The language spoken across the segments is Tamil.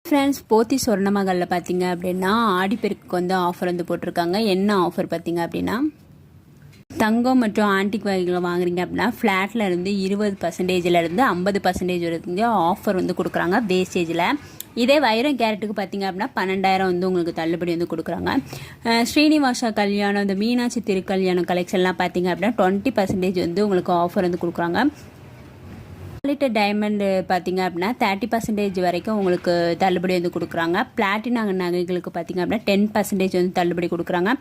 ஃப்ரெண்ட்ஸ், போத்தி சொர்ணமகளில் பார்த்தீங்க அப்படின்னா ஆடிப்பெருக்குக்கு வந்து ஆஃபர் வந்து போட்டிருக்காங்க. என்ன ஆஃபர் பார்த்தீங்க அப்படின்னா, தங்கம் மற்றும் ஆன்டிக் வகைகளை வாங்குறீங்க அப்படின்னா ஃப்ளாட்டில் இருந்து 20%இருந்து 50% வரைக்கும் ஆஃபர் வந்து கொடுக்குறாங்க வேஸ்டேஜில். இதே வைரம் கேரட்டுக்கு பார்த்தீங்க அப்படின்னா 12,000 வந்து உங்களுக்கு தள்ளுபடி வந்து கொடுக்குறாங்க. ஸ்ரீனிவாசா கல்யாணம், இந்த மீனாட்சி திருக்கல்யாணம் கலெக்ஷன்லாம் பார்த்தீங்க அப்படின்னா 20% வந்து உங்களுக்கு ஆஃபர் வந்து கொடுக்குறாங்க. லிட்டர் டைமண்ட் பார்த்தீங்க அப்படின்னா 30% வரைக்கும் உங்களுக்கு தள்ளுபடி வந்து கொடுக்குறாங்க. பிளாட்டினம் நகைகளுக்கு பார்த்தீங்க அப்படின்னா 10% வந்து தள்ளுபடி கொடுக்குறாங்க.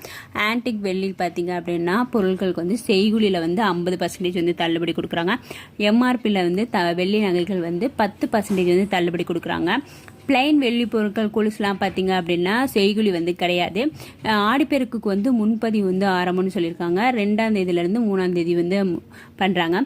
ஆன்டிக் வெள்ளி பார்த்தீங்க அப்படின்னா பொருட்களுக்கு வந்து செய்குலியில் வந்து 50% வந்து தள்ளுபடி கொடுக்குறாங்க. எம்ஆர்பியில் வந்து வெள்ளி நகைகள் வந்து 10% வந்து தள்ளுபடி கொடுக்குறாங்க. பிளைன் வெள்ளி பொருட்கள் கொலுசுலாம் பார்த்தீங்க அப்படின்னா செய்குலி வந்து கிடையாது. ஆடிப்பெருக்குக்கு வந்து முன்பதிவு வந்து ஆரம்பம்னு சொல்லியிருக்காங்க. 2ஆம் தேதியிலேருந்து 3ஆம் தேதி வந்து பண்ணுறாங்க.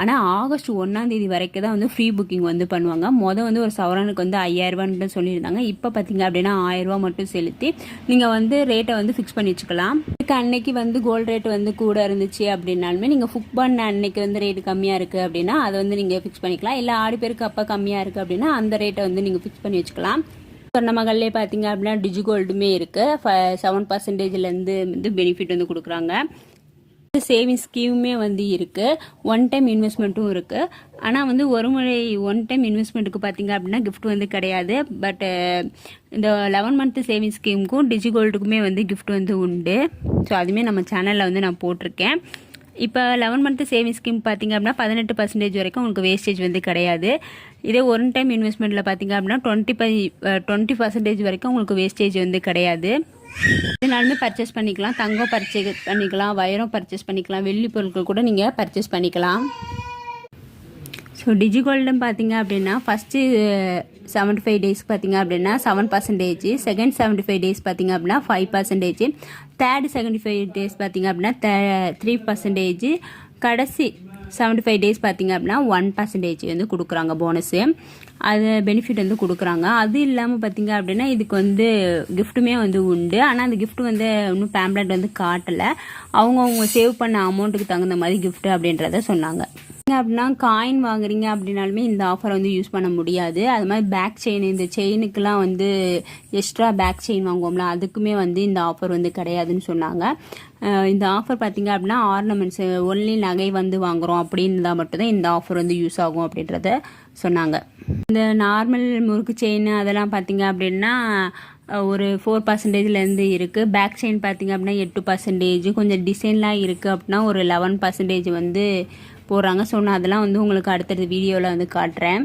ஆனால் ஆகஸ்ட் 1ஆம் தேதி வரைக்கும் தான் வந்து ஃப்ரீ புக்கிங் வந்து பண்ணுவாங்க. வந்து ஒரு சவரனுக்கு வந்து 5,000 ரூபான்னு சொல்லியிருந்தாங்க. இப்போ பார்த்தீங்க அப்படின்னா 1000 ரூபா மட்டும் செலுத்தி நீங்கள் வந்து ரேட்டை வந்து ஃபிக்ஸ் பண்ணி வச்சுக்கலாம். அன்னைக்கு வந்து கோல்டு ரேட் வந்து கூட இருந்துச்சு அப்படின்னாலுமே நீங்கள் புக் பண்ண அன்னைக்கு வந்து ரேட்டு கம்மியாக இருக்குது அப்படின்னா அதை வந்து நீங்கள் ஃபிக்ஸ் பண்ணிக்கலாம். இல்லை ஆடிப்பெருக்கு அப்போ கம்மியாக இருக்குது அப்படின்னா அந்த ரேட்டை வந்து நீங்கள் ஃபிக்ஸ் பண்ணி வச்சுக்கலாம். சொர்ணமகள்லேயே பார்த்தீங்க அப்படின்னா டிஜிகோல்டுமே இருக்குது. 7%லேருந்து வந்து பெனிஃபிட் வந்து கொடுக்குறாங்க. சேவிங்ஸ் ஸ்கீமுமே வந்து இருக்குது. ஒன் டைம் இன்வெஸ்ட்மெண்ட்டும் இருக்குது. ஆனால் வந்து ஒரு முறை ஒன் டைம் இன்வெஸ்ட்மெண்ட்டுக்கு பார்த்தீங்க அப்படின்னா கிஃப்ட் வந்து கிடையாது. பட் இந்த 11 மந்த் சேவிங்ஸ் ஸ்கீமுக்கும் டிஜிகோல்டுக்குமே வந்து கிஃப்ட் வந்து உண்டு. ஸோ அதுவுமே நம்ம சேனலில் வந்து நான் போட்டிருக்கேன். இப்போ 11 மந்த் சேவிங்ஸ் ஸ்கீம் பார்த்தீங்க அப்படின்னா 18% வரைக்கும் உங்களுக்கு வேஸ்டேஜ் வந்து கிடையாது. இதே ஒன் டைம் இன்வெஸ்ட்மெண்ட்டில் பார்த்தீங்க அப்படின்னா 20% வரைக்கும் உங்களுக்கு வேஸ்டேஜ் வந்து கிடையாது. இதனாலுமே பர்ச்சேஸ் பண்ணிக்கலாம். தங்கம் பர்ச்சேஸ் பண்ணிக்கலாம், வைரம் பர்ச்சேஸ் பண்ணிக்கலாம், வெள்ளி பொருட்கள் கூட நீங்கள் பர்ச்சேஸ் பண்ணிக்கலாம். ஸோ டிஜிகோல்டும் பார்த்தீங்க அப்படின்னா ஃபஸ்ட்டு 75 டேஸ்க்கு பார்த்தீங்க அப்படின்னா 7%, செகண்ட் 75 டேஸ் பார்த்தீங்க அப்படின்னா 5%, தேர்ட் 75 டேஸ் பார்த்தீங்க அப்படின்னா 3%, கடைசி 75 டேஸ் பார்த்தீங்க அப்படின்னா 1% வந்து கொடுக்குறாங்க போனஸு. அது பெனிஃபிட் வந்து கொடுக்குறாங்க. அது இல்லாமல் பார்த்தீங்க அப்படின்னா இதுக்கு வந்து கிஃப்ட்டுமே வந்து உண்டு. ஆனால் அந்த கிஃப்ட் வந்து இன்னும் பேம்ப்ளெட் வந்து காட்டலை. அவங்க சேவ் பண்ண அமௌண்ட்டுக்கு தகுந்த மாதிரி கிஃப்ட் அப்படின்றத சொன்னாங்க. அப்படின்னா காயின் வாங்குறீங்க அப்படின்னாலுமே இந்த ஆஃபர் வந்து யூஸ் பண்ண முடியாது. அது மாதிரி பேக் செயின், இந்த செயினுக்கெல்லாம் வந்து எக்ஸ்ட்ரா பேக் செயின் வாங்குவோம்ல, அதுக்குமே வந்து இந்த ஆஃபர் வந்து கிடையாதுன்னு சொன்னாங்க. இந்த ஆஃபர் பார்த்தீங்க அப்படின்னா ஆர்னமெண்ட்ஸ் ஒன்லி நகை வந்து வாங்குறோம் அப்படின்னு தான் மட்டும்தான் இந்த ஆஃபர் வந்து யூஸ் ஆகும் அப்படின்றத சொன்னாங்க. இந்த நார்மல் முறுக்கு செயின் அதெல்லாம் பார்த்தீங்க அப்படின்னா ஒரு 4%லேருந்து இருக்குது. பேக் செயின் பார்த்தீங்க அப்படின்னா 8%, கொஞ்சம் டிசைன்லாம் இருக்குது அப்படின்னா ஒரு 11% வந்து போடுறாங்க. ஸோ நான் அதெல்லாம் வந்து உங்களுக்கு அடுத்தடுத்த வீடியோவில் வந்து காட்டுறேன்.